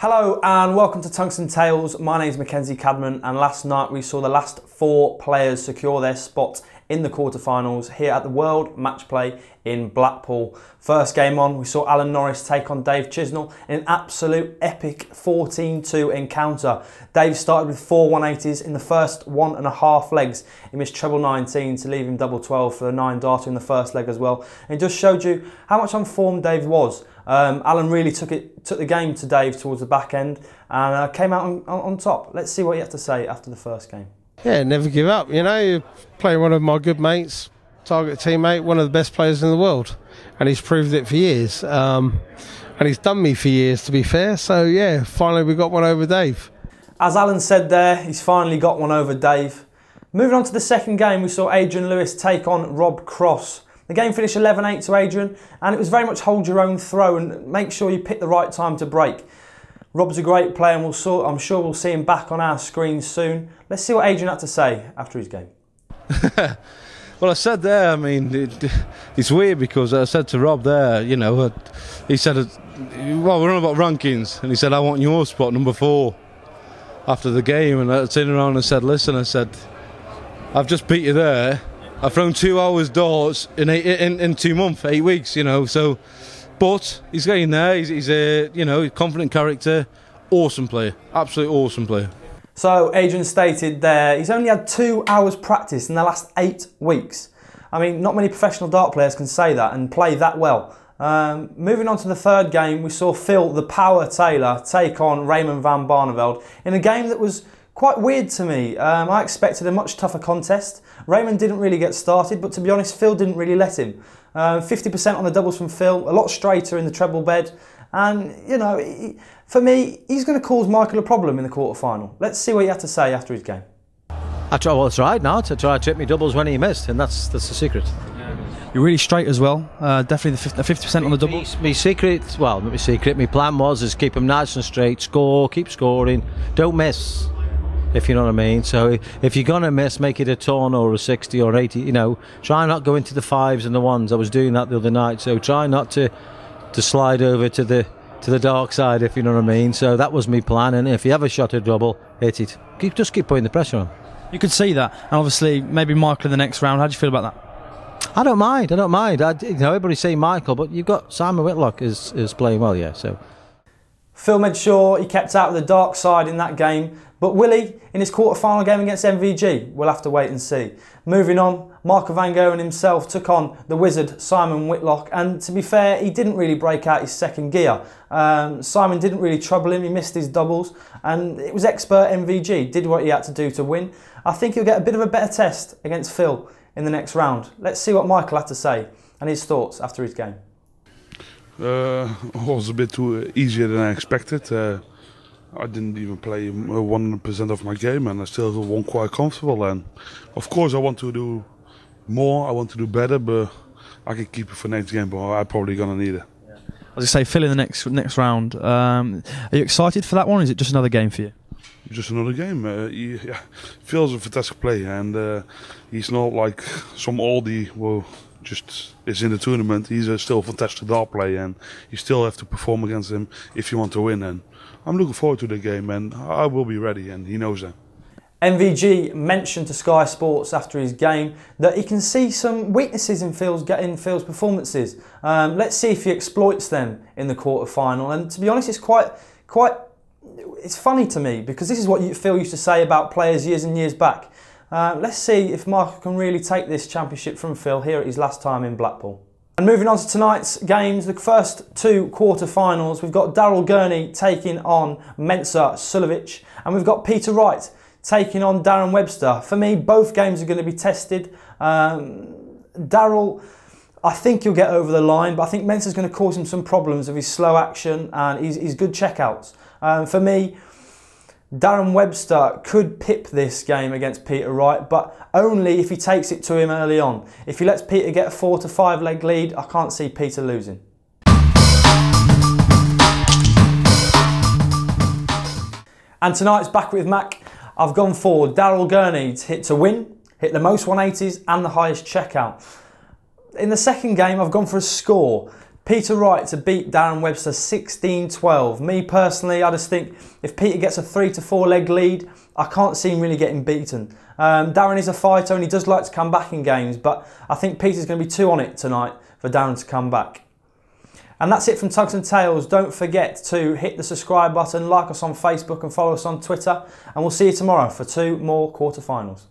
Hello and welcome to Tungsten Tales. My name is Mackenzie Cadman, and last night we saw the last 4 players secure their spot in the quarterfinals here at the World Matchplay in Blackpool. First game on, we saw Norris take on Dave Chisnall in an absolute epic 14-2 encounter. Dave started with 4 180s in the first 1.5 legs. He missed treble 19 to leave him double 12 for the 9 darter in the first leg as well. And it just showed you how much on form Dave was. Alan really took the game to Dave towards the back end and came out on top. Let's see what he had to say after the first game. Yeah, never give up. You know, you're playing one of my good mates, target teammate, one of the best players in the world, and he's proved it for years. And he's done me for years, to be fair. So yeah, finally we got one over Dave. As Alan said there, he's finally got one over Dave. Moving on to the second game, we saw Adrian Lewis take on Rob Cross. The game finished 11-8 to Adrian, and it was very much hold your own throw and make sure you pick the right time to break. Rob's a great player, and I'm sure we'll see him back on our screens soon. Let's see what Adrian had to say after his game. Well, I said there, I mean, it's weird because I said to Rob there, you know, he said, well, we're on about rankings, and he said, I want your spot number 4 after the game, and I turned around and said, listen, I said, I've just beat you there. I've thrown 2 hours darts in 2 months, 8 weeks, you know. So, but he's getting there. He's a confident character, awesome player, absolutely awesome player. So Adrian stated there he's only had 2 hours practice in the last 8 weeks. I mean, not many professional dart players can say that and play that well. Moving on to the third game, we saw Phil the Power Taylor take on Raymond van Barneveld in a game that was quite weird to me. I expected a much tougher contest. Raymond didn't really get started, but to be honest, Phil didn't really let him. 50% on the doubles from Phil, a lot straighter in the treble bed. And, you know, for me, he's going to cause Michael a problem in the quarterfinal. Let's see what he had to say after his game. I tried now to try to trip me doubles when he missed, and that's the secret. You're really straight as well. Definitely the 50% on the doubles. My secret, my plan was keep him nice and straight, keep scoring, don't miss. If you know what I mean. So if you're going to miss, make it a ton or a 60 or 80, you know. Try not go into the 5s and the 1s. I was doing that the other night. So try not to slide over to the dark side, if you know what I mean. So that was my plan. And if you have a shot at double, hit it. Just keep putting the pressure on. You could see that. And obviously, maybe Michael in the next round. How do you feel about that? I don't mind. Everybody's saying Michael, but you've got Simon Whitlock is playing well, yeah. So Phil made sure he kept out of the dark side in that game. But will he in his quarter-final game against MVG? We'll have to wait and see. Moving on, Michael van Gerwen himself took on the wizard Simon Whitlock, and to be fair, he didn't really break out his second gear. Simon didn't really trouble him, he missed his doubles, and it was expert MVG, did what he had to do to win. I think he'll get a bit of a better test against Phil in the next round. Let's see what Michael had to say and his thoughts after his game. Was a bit too easier than I expected. I didn't even play 100% of my game, and I still won quite comfortable. And of course, I want to do more. I want to do better, but I can keep it for next game. But I'm probably gonna need it. Yeah. As I say, Phil in the next round. Are you excited for that one? Or is it just another game for you? Just another game. Phil's a fantastic player, and he's not like some oldie who just is in the tournament. He's still a fantastic dart player, and you still have to perform against him if you want to win. And I'm looking forward to the game, and I will be ready, and he knows that. MVG mentioned to Sky Sports after his game that he can see some weaknesses in Phil's performances. Let's see if he exploits them in the quarter-final. And to be honest, it's funny to me because this is what Phil used to say about players years and years back. Let's see if Michael can really take this championship from Phil here at his last time in Blackpool. And moving on to tonight's games, the first 2 quarter-finals, we've got Daryl Gurney taking on Mensur Suljovic, and we've got Peter Wright taking on Darren Webster. For me, both games are going to be tested. Daryl, I think he'll get over the line, but I think Mensur's going to cause him some problems with his slow action and his good checkouts. For me, Darren Webster could pip this game against Peter Wright, but only if he takes it to him early on. If he lets Peter get a 4 to 5 leg lead, I can't see Peter losing. And tonight's Back with Mac, I've gone for Daryl Gurney to win, hit the most 180s and the highest checkout. In the second game, I've gone for a score. Peter Wright to beat Darren Webster 16-12. Me personally, I just think if Peter gets a 3 to 4 leg lead, I can't see him really getting beaten. Darren is a fighter and he does like to come back in games, but I think Peter's going to be too on it tonight for Darren to come back. And that's it from Tugs and Tails. Don't forget to hit the subscribe button, like us on Facebook and follow us on Twitter. And we'll see you tomorrow for 2 more quarterfinals.